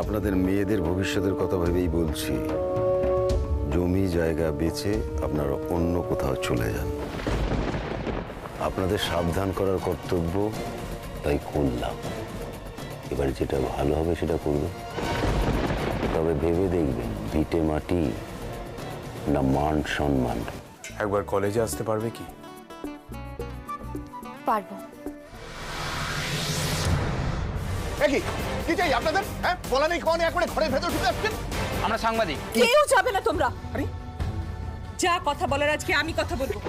আপনাদের মেয়েদের ভবিষ্যতের কথা ভেবেই বলছি, জমি জায়গা বেচে আপনারা অন্য কোথাও চলে যান। আপনাদের সাবধান করার কর্তব্য, তাই করলাম। এবার যেটা ভালো হবে সেটা করবেন, তবে ভেবে দেখবেন ভিটে মাটি না মান সম্মান। একবার কলেজে আসতে পারবে কি? পারবো। কি চাই আপনাদের? হ্যাঁ, বলা নেই কখনো একবারে ঘরের ভেতর ঢুকে আসছেন। আমরা সাংবাদিক। কেউ যাবে না তোমরা। আরে যা কথা বলার আজকে আমি কথা বলবো।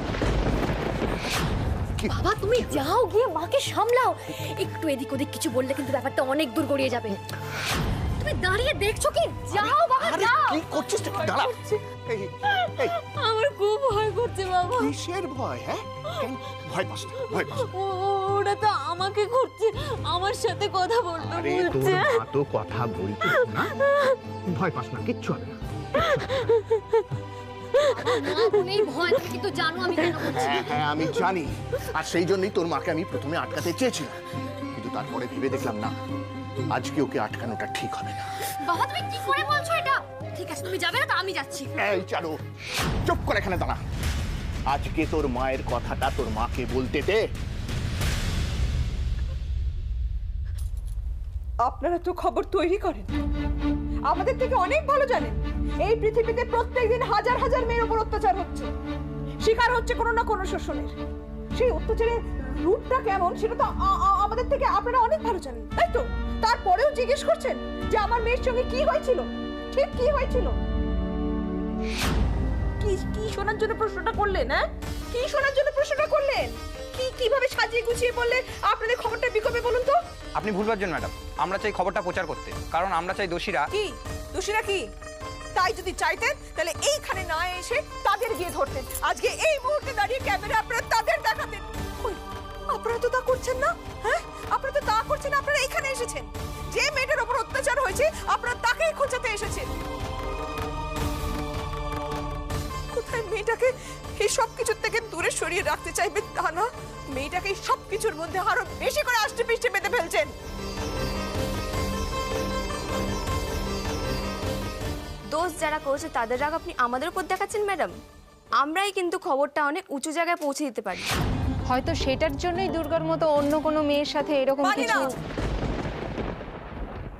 বাবা তুমি যাও, গিয়ে মাকে সামলাও। একটু এদিক ওদিক কিছু বললে কিন্তু ব্যাপারটা অনেক দূর গড়িয়ে যাবে। তুমি দাঁড়িয়ে দেখছো কি? যাও বাবা যাও। কি করছিস তুই? দাঁড়া। এই, এই, আমার খুব ভয় করছে বাবা। কিসের ভয়? হ্যাঁ, কেন? ভয় পাস না, ভয় পাস না। ওরা তো আমাকে খুঁজছে, আমার সাথে কথা বলতে আরে তোর বলছে। মা তো কথা বলতো না। ভয় পাস না, কিচ্ছু হবে না। না মনেই ভয়, কিন্তু জানো আমি কেন করছি। হ্যাঁ হ্যাঁ, আমি জানি। আর সেই জন্যই তোর মাকে আমি প্রথমে আটকাতে চেয়েছিলাম, কিন্তু তারপরে ভেবে দেখলাম না, আজকে ওকে আটকানোটা ঠিক হবে না। বাবা তুমি কি করে বলছো এটা? ঠিক আছে তুমি যাবে না তো আমি যাচ্ছি। এই চারু, চুপ করে এখানে দাঁড়া। আজকে তোর মায়ের কথাটা তোর মাকে বলতে দে। আপনারা তো খবর তৈরি করেন, আমাদের থেকে অনেক ভালো জানেন এই পৃথিবীতে প্রত্যেকদিন হাজার হাজার মেয়ের উপর অত্যাচার হচ্ছে, শিকার হচ্ছে কোনো না কোনো শোষণের। সেই অত্যাচারের রূপটা কেমন সেটা তো আমাদের থেকে আপনারা অনেক ভালো জানেন, তাই তো? তারপরেও জিজ্ঞেস করছেন যে আমার মেয়ের সঙ্গে কি হয়েছিল, ঠিক কি হয়েছিল? কি কি শোনার জন্য প্রশ্নটা করলেন? হ্যাঁ, কি শোনার জন্য প্রশ্নটা করলেন? কি কিভাবে সাজিয়ে গুছিয়ে বললে আপনাদের খবরটা বিকবে বলুন তো? আপনি ভুল ভাবছেন ম্যাডাম, আমরা চাই খবরটা প্রচার করতে, কারণ আমরা চাই দোষীরা। কি দোষীরা কি? তাই যদি চাইতেন তাহলে এইখানে না এসে তাদের গিয়ে ধরতেন। আজকে এই মুহূর্তে দাঁড়িয়ে ক্যামেরা আপনারা তাদের দেখাতেন। কই, আপনারা তো তা করছেন না। হ্যাঁ, আপনারা তো তা করছেন না। আপনারা এখানে এসেছেন, যে মেয়েটার উপর অত্যাচার হয়েছে আপনারা তাকেই খোঁজাতে এসেছেন। কোথায় মেয়েটাকে এই সব কিছুর থেকে দূরে সরিয়ে রাখতে চাইবেন তা না, মেয়েটাকে এই সব কিছুর মধ্যে আরো বেশি করে আষ্টে পিষ্টে বেঁধে ফেলছেন। দোষ যারা করেছে তাদের রাগ আপনি আমাদের উপর দেখাচ্ছেন ম্যাডাম। আমরাই কিন্তু খবরটা অনেক উঁচু জায়গায় পৌঁছে দিতে পারি। হয়তো সেটার জন্যই দুর্গার মতো অন্য কোনো মেয়ের সাথে এরকম মানি না, কিছু।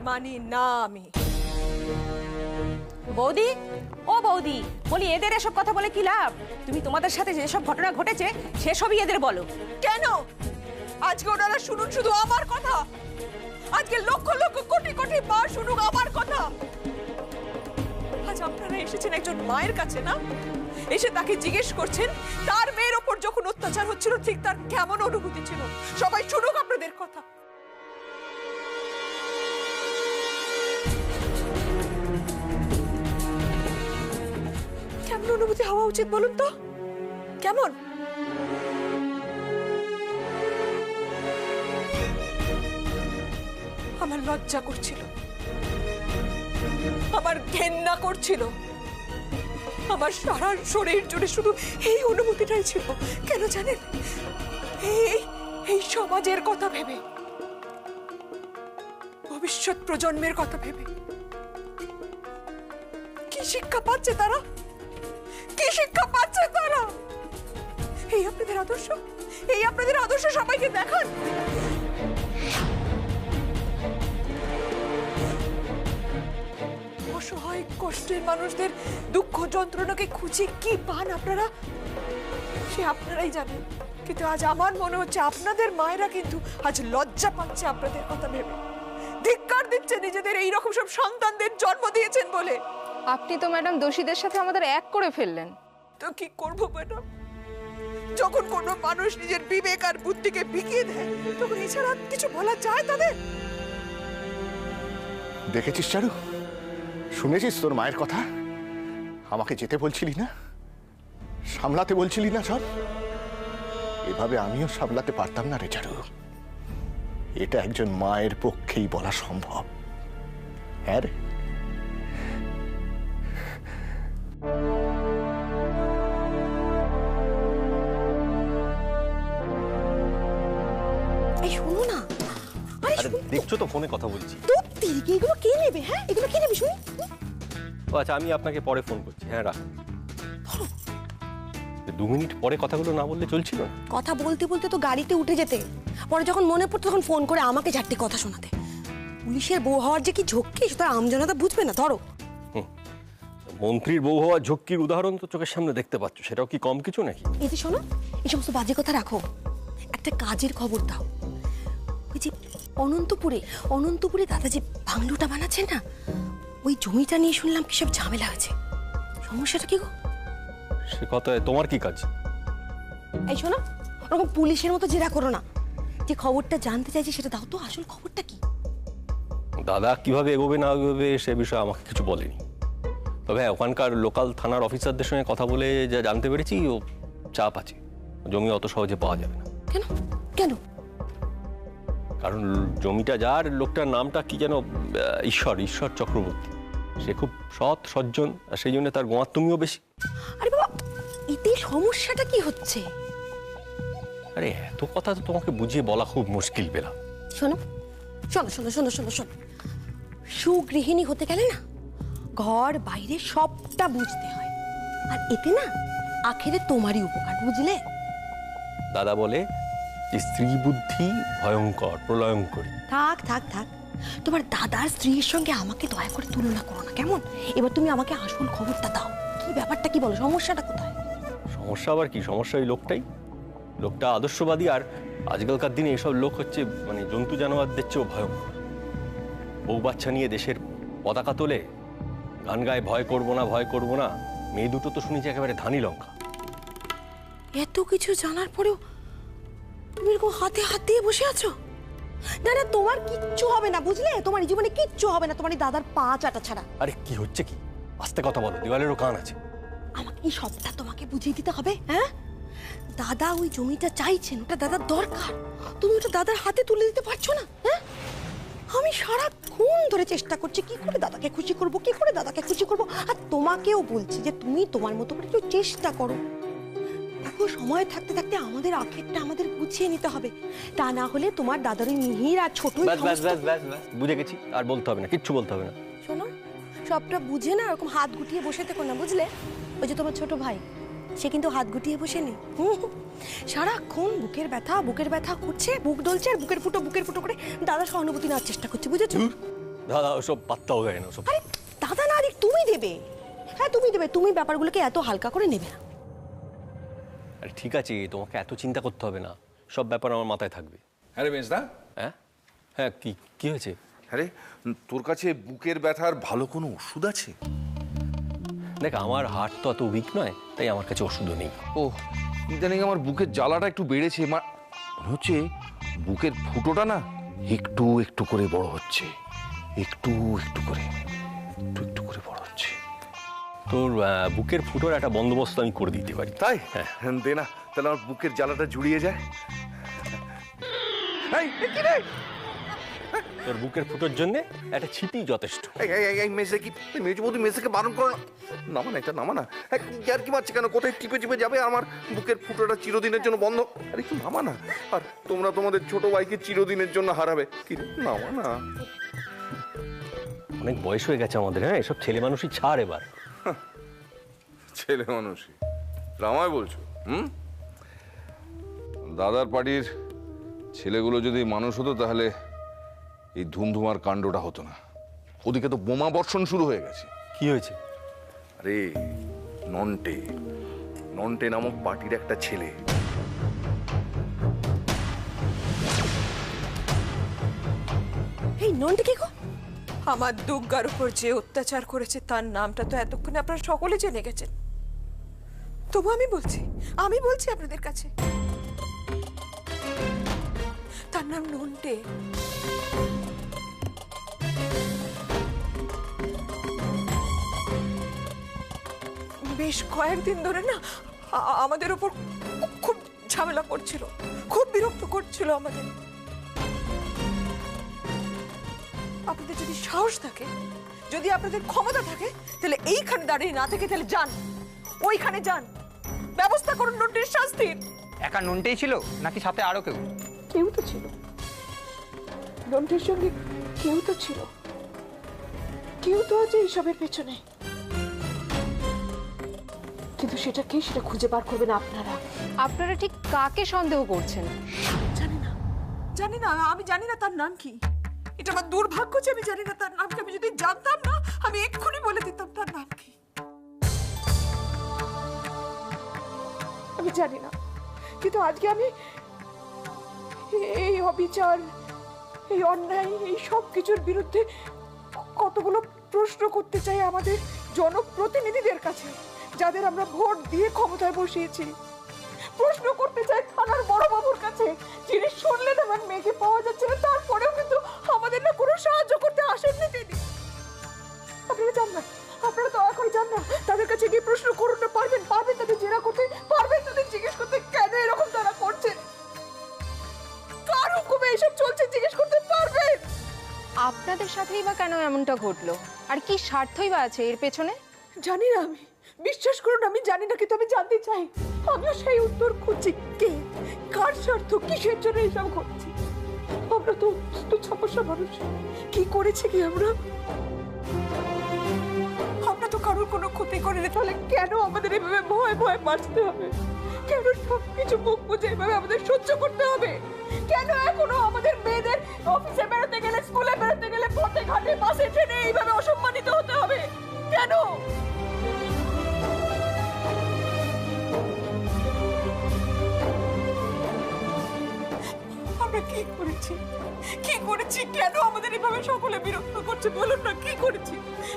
মানি না আমি। বৌদি, ও বৌদি, বলি এদের এসব কথা বলে কি লাভ? তুমি তোমাদের সাথে যেসব ঘটনা ঘটেছে সেসবই এদের বলো। কেন? আজকে ওনারা শুনুন শুধু আমার কথা, আজকে লক্ষ লক্ষ কোটি কোটি মা শুনুক আমার কথা। আজ আপনারা এসেছেন একজন মায়ের কাছে না, এসে তাকে জিজ্ঞেস করছেন তার মেয়ের ওপর যখন অত্যাচার হচ্ছিল ঠিক তার কেমন অনুভূতি ছিল। সবাই শুনুক আপনাদের কথা। কেমন অনুভূতি হওয়া উচিত বলুন তো? কেমন? আমার লজ্জা করছিল, আমার ঘেন্না করছিল, আমার সারা শরীর জুড়ে শুধু এই অনুভূতিটাই ছিল। কেন জানেন? এই এই সমাজের কথা ভেবে, ভবিষ্যৎ প্রজন্মের কথা ভেবে। কি শিক্ষা পাচ্ছে তারা? কি শিক্ষা পাচ্ছে তারা? এই আপনাদের আদর্শ, এই আপনাদের আদর্শ সবাইকে দেখান। অসহায় কষ্টের মানুষদের দুঃখ যন্ত্রণাকে খুঁজে কি পান আপনারা, সে আপনারাই জানেন। কিন্তু আজ আমার মনে হচ্ছে আপনাদের মায়েরা কিন্তু আজ লজ্জা পাচ্ছে আপনাদের কথা ভেবে, ধিক্কার দিচ্ছে নিজেদের এইরকম সব সন্তানদের জন্ম দিয়েছেন বলে। আপনি তো ম্যাডাম দোষীদের সাথে আমাদের এক করে ফেললেন। তো কি করব ম্যাডাম? যখন কোনো মানুষ নিজের বিবেক আর বুদ্ধিকে বিকিয়ে দেয় তখন এছাড়া কিছু বলা যায় তাদের? দেখেছিস চারু, শুনেছিস তোর মায়ের কথা? আমাকে যেতে বলছিলি না, সামলাতে বলছিলি না সব? এভাবে আমিও সামলাতে পারতাম না রে চারু। এটা একজন মায়ের পক্ষেই বলা সম্ভব। হ্যাঁ রে। এই শোনো না, আরে আরে দেখছো তো ফোনে কথা বলছি। তোর দিকে এগুলো কে নেবে? হ্যাঁ, এগুলো কে নেবে শুনি? ও আচ্ছা, আমি আপনাকে পরে ফোন করছি। হ্যাঁ, রাখ। 2 মিনিট পরে কথাগুলো না বললে চলছিল না। কথা বলতে বলতে তো গাড়িতে উঠে যেতে, পরে যখন মনে পড়তো তখন ফোন করে আমাকে চারটি কথা শোনাতে। পুলিশের বউ হওয়ার যে কি ঝক্কি সেটা আমজনতা বুঝবে না। ধরো, মন্ত্রীর বউ হওয়ার ঝক্কির উদাহরণ তো চোখের সামনে দেখতে পাচ্ছ, সেটাও কি কম কিছু নাকি? এই যে শোনো, এই সমস্ত বাজে কথা রাখো, একটা কাজের খবর দাও। ওই যে অনন্তপুরে দাদা যে বাংলোটা বানাচ্ছেন না, ওই জমিটা নিয়ে শুনলাম কি সব ঝামেলা হয়েছে। সমস্যাটা কি গো? সে কথায় তোমার কি কাজ? এই শোনো, ওরকম পুলিশের মতো জেরা করো না। যে খবরটা জানতে চাইছি সেটা দাও তো, আসল খবরটা কি? দাদা কিভাবে এগোবে না এগোবে সে বিষয়ে আমাকে কিছু বলেনি। তবে হ্যাঁ, ওখানকার লোকাল থানার অফিসারদের সঙ্গে কথা বলে যা জানতে পেরেছি, ও চাপ আছে, জমি অত সহজে পাওয়া যাবে না। কেন কেন? কারণ জমিটা যার, লোকটার নামটা কি যেন, ঈশ্বর চক্রবর্তী। সে খুব সৎ সজ্জন, আর সেই জন্য তার গোয়ার তুমিও বেশি। আরে বাবা, এতে সমস্যাটা কি হচ্ছে? আরে এত কথা তো তোমাকে বুঝিয়ে বলা খুব মুশকিল বেলা। শোনো শোনো শোনো শোনো শোনো শোনো, সুগৃহিণী হতে গেলে না ঘর বাইরে সবটা বুঝতে হয়, আর এতে না আখেরে তোমারই উপকার, বুঝলে? দাদা বলে যে স্ত্রী বুদ্ধি ভয়ঙ্কর প্রলয়ঙ্করী। থাক থাক থাক, তোমার দাদার স্ত্রীর সঙ্গে আমাকে দয়া করে তুলনা করো না, কেমন? এবার তুমি আমাকে আসল খবরটা দাও, কি ব্যাপারটা কি বলো, সমস্যাটা কোথায়? সমস্যা আবার কি? সমস্যা ওই লোকটা আদর্শবাদী, আর আজকালকার দিনে এসব লোক হচ্ছে মানে জন্তু জানোয়ারদের চেয়েও ভয়ঙ্কর। বউ বাচ্চা নিয়ে দেশের পতাকা তোলে, গান গায়ে ভয় করবো না। মেয়ে দুটো তো শুনেছি একেবারে ধানি লঙ্কা। এত কিছু জানার পরেও তুমি এরকম হাতে হাত দিয়ে বসে আছো? না না, তোমার কিচ্ছু হবে না, বুঝলে? তোমার এই জীবনে কিচ্ছু হবে না, তোমার এই দাদার পা চাটা ছাড়া। আরে কি হচ্ছে কি? আস্তে কথা বলো, দেওয়ালেরও কান আছে। আমাকে এই সবটা তোমাকে বুঝিয়ে দিতে হবে? হ্যাঁ, দাদা ওই জমিটা চাইছেন, ওটা দাদার দরকার, তুমি ওটা দাদার হাতে তুলে দিতে পারছো না? হ্যাঁ, আমি সারাক্ষণ ধরে চেষ্টা করছি কি করে দাদাকে খুশি করব, আর তোমাকেও বলছি যে তুমি তোমার মতো করে একটু চেষ্টা করো। দেখো, সময় থাকতে থাকতে আমাদের আখেরটা আমাদের গুছিয়ে নিতে হবে, তা না হলে তোমার দাদার ওই মিহির আর ছোট ব্যাস বুঝে গেছি, আর বলতে হবে না, কিচ্ছু বলতে হবে না। শোনো, সবটা বুঝে না এরকম হাত গুটিয়ে বসে থেকো না, বুঝলে? ওই যে তোমার ছোট ভাই, সে কিন্তু হাত গুটিয়ে বসে নেই, সারাক্ষণ বুকের ব্যথা করছে, বুক ডলছে, আর বুকের ফুটো করে দাদা সহানুভূতি নেওয়ার চেষ্টা করছে, বুঝেছো? দাদা ওসব পাত্তাও দেয় না। আরে দাদা না দিক, তুমি দেবে। হ্যাঁ তুমি দেবে, তুমি ব্যাপারগুলোকে এত হালকা করে নেবে না। আরে ঠিক আছে, তোমাকে এত চিন্তা করতে হবে না, সব ব্যাপার আমার মাথায় থাকবে। আরে বেশদা, হ্যাঁ কি হয়েছে? আরে তোর কাছে বুকের ব্যথার ভালো কোনো ওষুধ আছে? দেখ, আমার হার্ট তো অত উইক নয়, তাই আমার কাছে ওষুধও নেই। ও, ইদানিং আমার বুকের জ্বালাটা একটু বেড়েছে, মনে হচ্ছে বুকের ফুটোটা না একটু একটু করে বড় হচ্ছে, একটু করে বড় হচ্ছে। তোর বুকের ফুটোর একটা বন্দোবস্ত আমি করে দিতে পারি। তাই? হ্যাঁ, দে না, তাহলে আমার বুকের জ্বালাটা জুড়িয়ে যায়। তোর বুকের ফুটোর জন্য একটা ছিপি যথেষ্ট। মেসেকে বারণ করো না, নামা না। আর কি মারছে কেন? কোথায় টিপে যাবে আমার বুকের ফুটোটা চিরদিনের জন্য বন্ধ? আরে কি নামা না, আর তোমরা তোমাদের ছোট ভাইকে চিরদিনের জন্য হারাবে। কি নামা না, অনেক বয়স হয়ে গেছে আমাদের। হ্যাঁ, এসব ছেলে মানুষই ছাড় এবার। ছেলে মানুষই রামায় বলছো? দাদার পার্টির ছেলেগুলো যদি মানুষ হতো তাহলে এই ধুমধুমার কাণ্ডটা হতো না। ওদিকে তো বোমা বর্ষণ শুরু হয়ে গেছে। কি হয়েছে? আরে নন্টে নামক পার্টির একটা ছেলে, এই নন্টে কে গো? আমার দুর্গার উপর যে অত্যাচার করেছে তার নামটা তো এতক্ষণে আপনারা সকলে জেনে গেছেন, তবু আমি বলছি আপনাদের কাছে, তার নাম নন্টে। বেশ কয়েকদিন ধরে না আমাদের উপর খুব ঝামেলা করছিল, খুব বিরক্ত করছিল আমাদের। আপনাদের যদি সাহস থাকে, যদি আপনাদের ক্ষমতা থাকে, তাহলে এইখানে দাঁড়িয়ে না থেকে তাহলে যান, ওইখানে যান, ব্যবস্থা করুন নন্টের শাস্তির। একা নন্টেই ছিল নাকি সাথে আরো কেউ? কেউ তো ছিল। নন্টের সঙ্গে কেউ তো ছিল, কেউ তো আছে এইসবের পেছনে, কিন্তু সেটা কে সেটা খুঁজে বার করবেন আপনারা। আপনারা ঠিক কাকে সন্দেহ করছেন? জানি না, জানি না, আমি জানি না তার নাম কি। এটা আমার দুর্ভাগ্য যে আমি জানি না তার নাম কি। আমি যদি জানতাম না আমি এক্ষুনি বলে দিতাম তার নাম কি। আমি জানি না, কিন্তু আজকে আমি এই অবিচার, এই অন্যায়, এই সব কিছুর বিরুদ্ধে কতগুলো প্রশ্ন করতে চাই আমাদের জনপ্রতিনিধিদের কাছে, যাদের আমরা ভোট দিয়ে ক্ষমতায় বসিয়েছি। প্রশ্ন করতে চাই থানার বড়বাবুর কাছে, যিনি শুনলেন আমার মেয়েকে পাওয়া যাচ্ছে না, তারপরেও কিন্তু আমাদের না কোনো সাহায্য করতে আসেননি তিনি। আপনারা জান না, আপনারা তো এখন জান না, তাদের কাছে গিয়ে প্রশ্ন করুন না। পারবেন, পারবেন তাদের জেরা করতে, পারবেন তাদের জিজ্ঞেস করতে কেন এরকম তারা করছেন, কার হুকুমে এইসব চলছে জিজ্ঞেস করতে পারবেন। আপনাদের সাথেই বা কেন এমনটা ঘটলো, আর কি স্বার্থই বা আছে এর পেছনে? জানি না, আমি বিশ্বাস করুন আমি জানি না, কিন্তু আমি জানতে চাই। আমিও সেই উত্তর খুঁজছি, কে, কার স্বার্থ, কিসের জন্য এইসব ঘটছে। আমরা তো ছাপোষা মানুষ, কি করেছে কি আমরা তো কারোর কোনো ক্ষতি করিনি, তাহলে কেন আমাদের এভাবে ভয় ভয় বাঁচতে হবে? কেন সবকিছু মুখ বুঝে এভাবে আমাদের সহ্য করতে হবে? কেন এখনো আমাদের মেয়েদের অফিসে বেরোতে গেলে, স্কুলে বেরোতে গেলে, পথে ঘাটে বাসে ট্রেনে এইভাবে অসম্মানিত হতে হবে? কেন? আমরা কি করেছি, কি করেছি, কেন আমাদের এভাবে সকলে বিরক্ত করছে বলুন না, কি করেছি,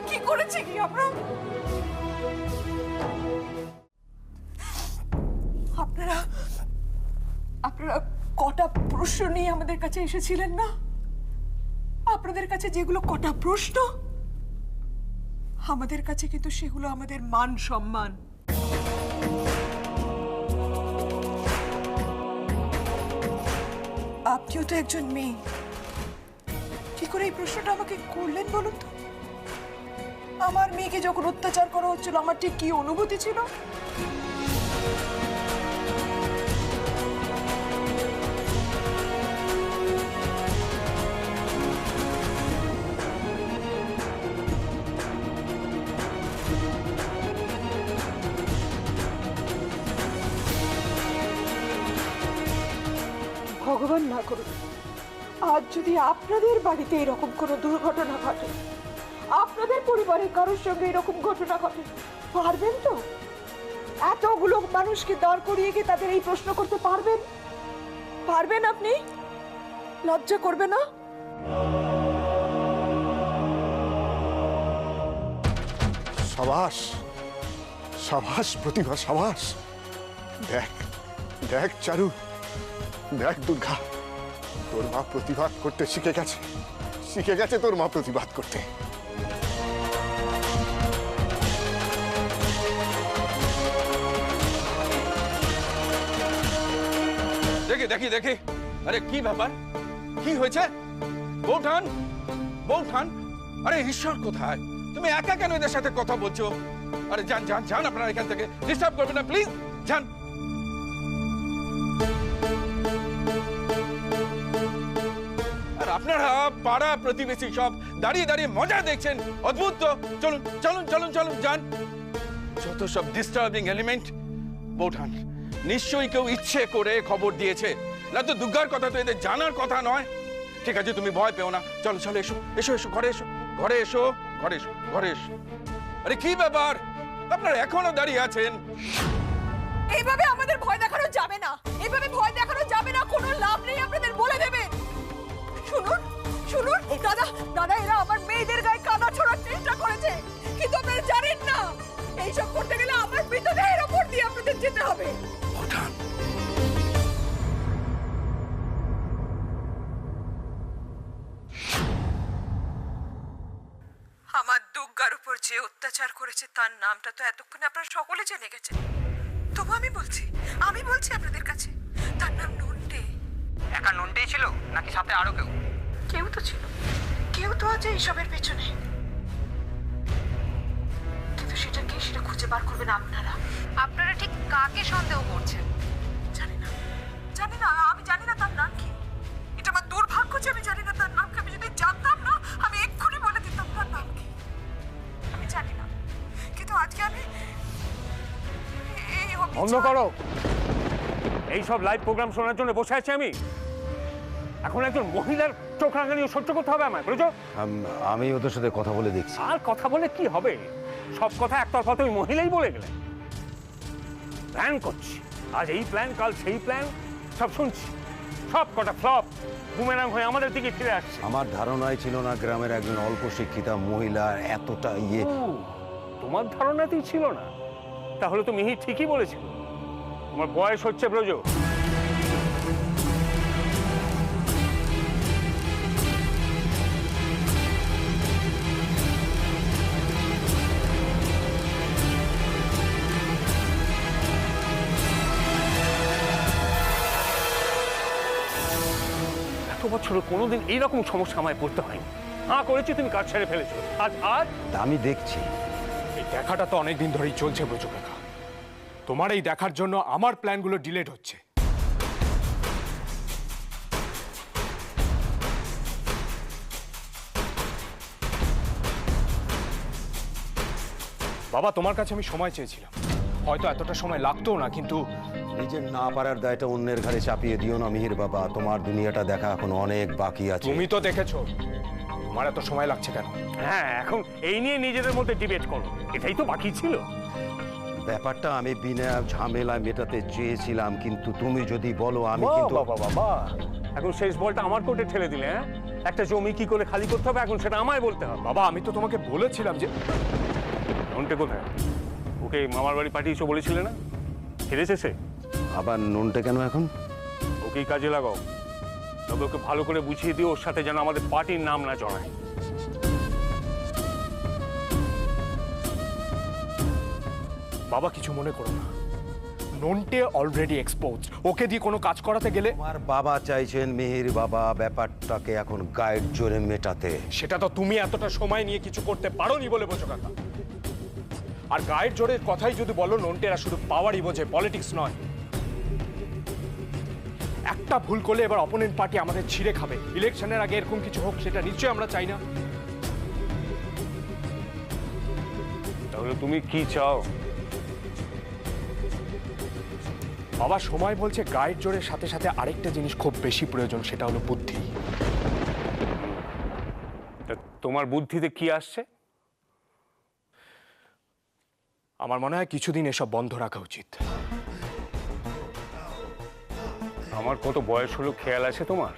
কি করেছি কি আমরা? আপনারা আপনারা কটা প্রশ্ন নিয়ে আমাদের কাছে এসেছিলেন না? আপনাদের কাছে যেগুলো কটা প্রশ্ন, আমাদের কাছে কিন্তু সেগুলো আমাদের মান সম্মান। আপনিও তো একজন মেয়ে, কি করে এই প্রশ্নটা আমাকে করলেন বলুন তো? আমার মেয়েকে যখন অত্যাচার করা হচ্ছিল আমার ঠিক কি অনুভূতি ছিল? ভগবান না করুন, আজ যদি আপনাদের বাড়িতে এরকম কোনো দুর্ঘটনা ঘটে, আপনাদের পরিবারের কারোর সঙ্গে এরকম ঘটনা ঘটে, পারবেন তো এতগুলো মানুষকে দাঁড় করিয়ে গিয়ে তাদের এই প্রশ্ন করতে পারবেন? পারবেন আপনি? লজ্জা করবে না? সাবাস, সাবাস প্রতিভা, সাবাস। দেখ দেখ চারু, দেখ দুর্গা, তোর মা প্রতিবাদ করতে শিখে গেছে, শিখে গেছে তোর মা প্রতিবাদ করতে। দেখি দেখি দেখি, আরে কি ব্যাপার, কি হয়েছে? বৌঠান, বৌঠান, আরে ঈশ্বর কোথায়? তুমি একা কেন এদের সাথে কথা বলছো? আরে যান যান যান, আপনারা এখান থেকে ডিস্টার্ব করবেন না প্লিজ, যান। আর আপনারা পাড়া প্রতিবেশী সব দাঁড়িয়ে দাঁড়িয়ে মজা দেখছেন, অদ্ভুত তো। চলুন চলুন চলুন চলুন, যান। যত সব ডিস্টার্বিং এলিমেন্ট। বৌঠান, নিশ্চয়ই কেউ ইচ্ছে করে খবর দিয়েছে, না তো দুর্গার কথা তো এদের জানার কথা নয়। ঠিক আছে, তুমি ভয় পেও না, চলো চলো, এসো এসো এসো, ঘরে এসো, ঘরে এসো, ঘরে এসো, ঘরে এসো। আরে কি ব্যাপার, আপনারা এখনো দাঁড়িয়ে আছেন? এইভাবে আমাদের ভয় দেখানো যাবে না, এইভাবে ভয় দেখানো যাবে না, কোনো লাভ নেই আপনাদের বলে দেবে। শুনুন শুনুন দাদা, দাদা এরা আমার মেয়েদের গায়ে কাদা ছোড়ার চেষ্টা করেছে, কিন্তু আপনারা জানেন না এইসব করতে গেলে আমার মৃতদেহের ওপর দিয়ে আপনাদের যেতে হবে। বৌঠান, আমার দুর্গার উপর যে অত্যাচার করেছে তার নামটা তো এতক্ষণে আপনারা সকলে জেনে গেছেন, তবু আমি বলছি আপনাদের কাছে, তার নাম নন্টে। একা নন্টেই ছিল নাকি সাথে আরো কেউ? কেউ তো ছিল, কেউ তো আছে এইসবের পেছনে, কিন্তু সেটা কে সেটা খুঁজে বার করবেন আপনারা। আপনারা ঠিক কাকে সন্দেহ করছেন? জানি না, জানি না, আমি জানি না তার নাম কি। এটা আমার দুর্ভাগ্য যে আমি জানি না তার নাম বন্ধ করো। এই সব লাইভ প্রোগ্রাম শোনার জন্য বসে আছি আমি? এখন একজন মহিলার চোখ রাঙানিও সহ্য করতে হবে আমায়, বুঝছো? আমি ওদের সাথে কথা বলে দেখছি। আর কথা বলে কি হবে? সব কথা একতরফা তো ওই মহিলাই বলে গেলেন। প্ল্যান করছি, আজ এই প্ল্যান, কাল সেই প্ল্যান, সব শুনছি। সব কটা ফ্লপ বুমেরাং হয়ে আমাদের দিকে ফিরে আসছে। আমার ধারণাই ছিল না গ্রামের একজন অল্প শিক্ষিতা মহিলা এতটা তোমার ধারণাতেই ছিল না? তাহলে তো মিহি ঠিকই বলেছিল। তোমার বয়স হচ্ছে ব্রজ। এত বছর কোনোদিন এইরকম সমস্যা আমায় পড়তে হয়নি। হ্যাঁ করেছি, তুমি কাজ ছেড়ে ফেলেছো। আজ আমি দেখছি। এই দেখাটা তো অনেকদিন ধরেই চলছে ব্রজ কাকা। তোমার এই দেখার জন্য আমার প্ল্যানগুলো ডিলেট হচ্ছে। বাবা, তোমার কাছে আমি সময় চেয়েছিলাম, হয়তো এতটা সময় লাগতো না, কিন্তু নিজের না পারার দায়টা অন্যের ঘাড়ে চাপিয়ে দিও না মিহির বাবা। তোমার দুনিয়াটা দেখা এখন অনেক বাকি আছে। তুমি তো দেখেছো, তোমার এত সময় লাগছে কেন? হ্যাঁ, এখন এই নিয়ে নিজেদের মধ্যে ডিবেট করো, এটাই তো বাকি ছিল। ব্যাপারটা আমি বিনা ঝামেলায় মেটাতে চেয়েছিলাম, কিন্তু তুমি যদি বলো আমি কিন্তু বাবা এখন শেষ বলটা আমার কোর্টে ঠেলে দিলে। হ্যাঁ, একটা জমি কি করে খালি করতে হবে এখন সেটা আমায় বলতে হবে। বাবা, আমি তো তোমাকে বলেছিলাম যে নন্টে কোথায়? ওকে মামার বাড়ি পাঠিয়েছো বলেছিলে না? ফিরেছে সে? আবার নন্টে কেন এখন? ওকেই কাজে লাগাও, তবে ওকে ভালো করে বুঝিয়ে দিও ওর সাথে যেন আমাদের পার্টির নাম না জড়ায়। বাবা, কিছু মনে করো না, নন্টে অলরেডি এক্সপোজ। ওকে দিয়ে কোনো কাজ করাতে গেলে আমার বাবা চাইছেন মিহির বাবা ব্যাপারটাকে এখন গাইড জোরে মেটাতে। সেটা তো তুমি এতটা সময় নিয়ে কিছু করতে পারোনি বলে বোঝো কাকা। আর গাইড জোরের কথাই যদি বলো, নন্টেরা শুধু পাওয়ারই বোঝে, পলিটিক্স নয়। একটা ভুল করলে এবার অপোনেন্ট পার্টি আমাদের ছিঁড়ে খাবে। ইলেকশনের আগে এরকম কিছু হোক, সেটা নিশ্চয়ই আমরা চাই না। তাহলে তুমি কি চাও? বাবা, সময় বলছে গাইড জোরের সাথে সাথে আরেকটা জিনিস খুব বেশি প্রয়োজন, সেটা হলো বুদ্ধি। তোমার বুদ্ধিতে কি আসছে? আমার মনে হয় কিছুদিন এসব বন্ধ রাখা উচিত। আমার কত বয়স হলো খেয়াল আছে তোমার?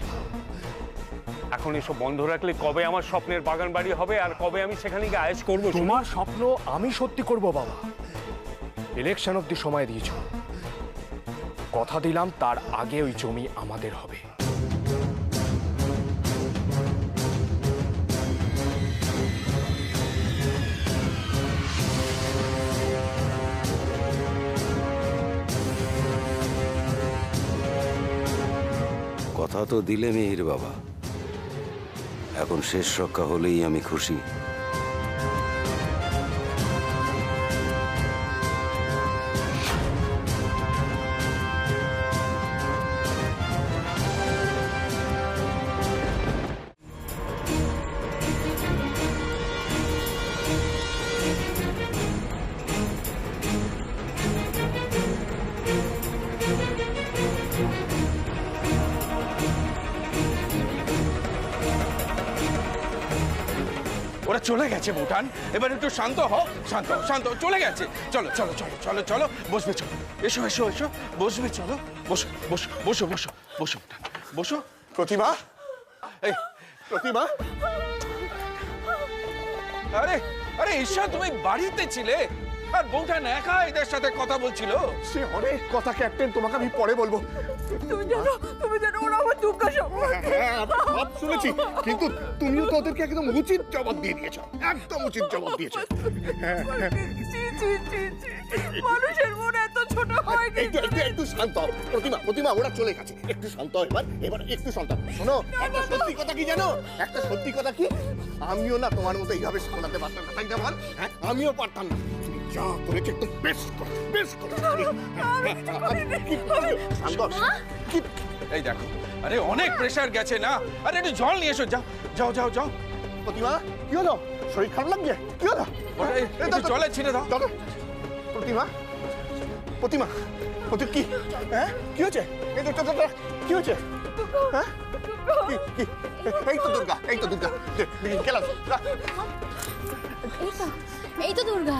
এখন এসব বন্ধ রাখলে কবে আমার স্বপ্নের বাগান বাড়ি হবে আর কবে আমি সেখানে গিয়ে আয়েশ করবো? তোমার স্বপ্ন আমি সত্যি করব বাবা। ইলেকশন অব্দি সময় দিয়েছ, কথা দিলাম তার আগে ওই জমি আমাদের হবে। কথা তো দিলে মিহির বাবা, এখন শেষ রক্ষা হলেই আমি খুশি। ওরা চলে গেছে ভুটান, এবার একটু শান্ত হও, শান্ত শান্ত, চলে গেছে। চলো চলো চলো চলো চলো, বসবে, চলো, এসো এসো এসো, বসবে, চলো, বসো বসো বসো বসো বসো ভুটান, বসো। প্রতিমা, এই প্রতিমা, আরে আরে ঈশা, তুমি বাড়িতে ছিলে আর বউঠান একা এদের সাথে কথা বলছিল। সে অনেক কথা ক্যাপ্টেন, তোমাকে আমি পরে বলবো। তুমি জানো ওরা আমার দুঃখ সব শুনেছি, কিন্তু তুমিও তো ওদেরকে একদম উচিত জবাব দিয়ে দিয়েছো, একদম উচিত জবাব দিয়েছো। মানুষের মন এত ছোট হয়। একটু শান্ত হও প্রতিমা, প্রতিমা, ওরা চলে গেছে, একটু শান্ত হও এবার একটু শান্ত। শোনো, একটা সত্যি কথা কি জানো? একটা সত্যি কথা কি, আমিও না তোমার মতো এইভাবে সামলাতে পারতাম না, তাই না বল? হ্যাঁ, আমিও পারতাম না। তুমি যা করেছো একটু বেশ করে, বেশ করে। এই দেখো, আরে অনেক প্রেসার গেছে না, আরে একটু জল নিয়ে এসো, যাও যাও যাও যাও। প্রতিমা, কি হলো? শরীর খারাপ লাগছে? কি হলো? একটু জলে ছিঁড়ে দাও। প্রতিমা, প্রতিমা ওদের কি হ্যাঁ কি হয়েছে এই তো কি হয়েছে হ্যাঁ কি এই তো দুর্গা গেলাম এই তো দুর্গা।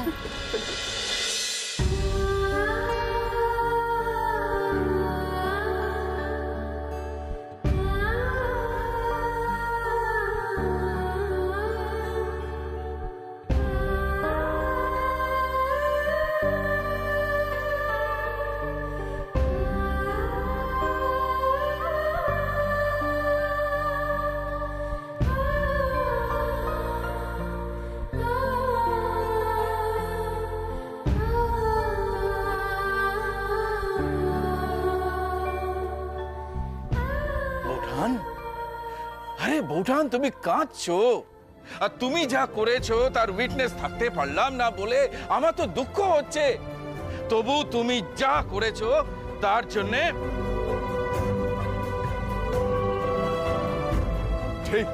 বৌঠান, আরে বৌঠান তুমি কাঁদছো, আর তুমি যা করেছো তার উইটনেস থাকতে পারলাম না বলে আমার তো দুঃখ হচ্ছে। তবু তুমি যা করেছো তার জন্যে ঠিক